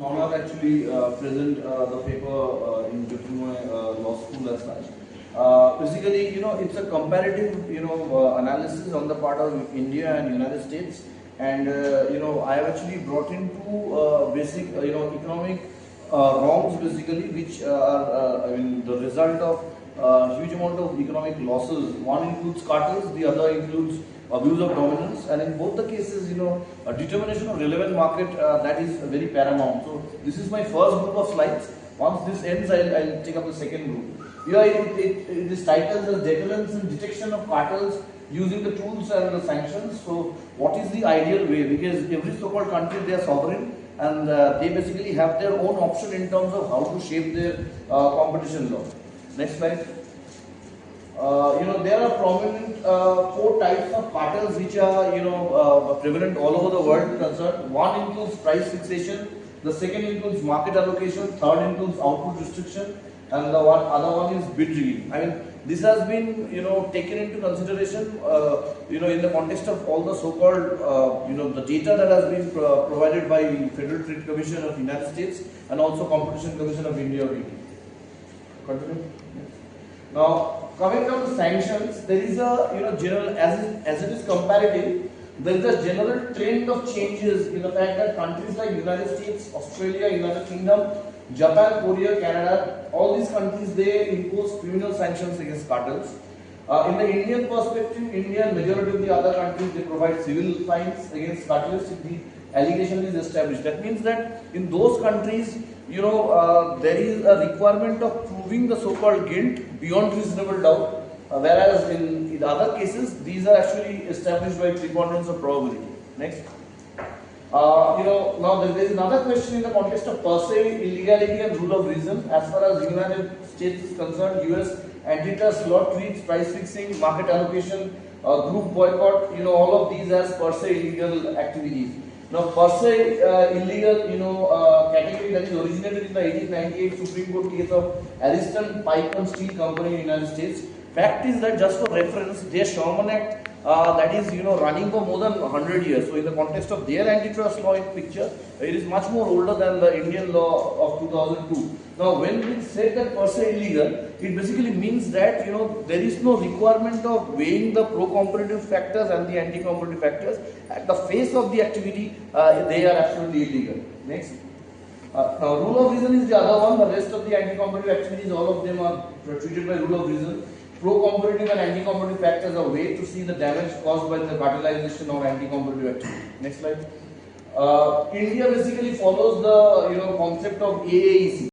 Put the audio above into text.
Honor actually present the paper in Jyotirmoy Law School as such. Basically, it's a comparative, analysis on the part of India and United States, and I have actually brought in two basic, economic wrongs basically, which are, the result of huge amount of economic losses. One includes cartels, the other includes abuse of dominance, and in both the cases, a determination of relevant market that is very paramount. So this is my first group of slides. Once this ends, I'll take up the second group. Here it is titled as Deterrence and Detection of Cartels using the tools and the sanctions. So what is the ideal way? Because every so-called country, they are sovereign, and they basically have their own option in terms of how to shape their competition law. Next slide. There are prominent four types of cartels which are prevalent all over the world concerned. One includes price fixation, the second includes market allocation, third includes output restriction, and the other one is bid rigging. This has been taken into consideration in the context of all the so-called the data that has been provided by Federal Trade Commission of the United States and also Competition Commission of India. Continue. Now, coming down to sanctions, there is a general, as it is comparative, there is a general trend of changes in the fact that countries like United States, Australia, United Kingdom, Japan, Korea, Canada, all these countries, they impose criminal sanctions against cartels. In the Indian perspective, India and majority of the other countries, they provide civil fines against cartels if the allegation is established. That means that in those countries, there is a requirement of proving the so-called guilt beyond reasonable doubt, whereas in the other cases, these are actually established by preponderance of probability. Next. Now there is another question in the context of per se illegality and rule of reason. As far as United States is concerned, US antitrust law treats price fixing, market allocation, group boycott, all of these as per se illegal activities. Now, per se illegal, category that is originated in the 1898 Supreme Court case of Ariston Pipe and Steel Company in the United States. Fact is that, just for reference, their Sherman Act that is running for more than 100 years. So in the context of their antitrust law in picture, it is much more older than the Indian law of 2002. Now when we say that per se illegal, it basically means that there is no requirement of weighing the pro-competitive factors and the anti-competitive factors. At the face of the activity, they are absolutely illegal. Next. Now rule of reason is the other one. The rest of the anti-competitive activities, all of them are treated by rule of reason. Pro-competitive and anti-competitive factors are weighed to see the damage caused by the cartelization or anti-competitive activity. Next slide. India basically follows the concept of AAEC.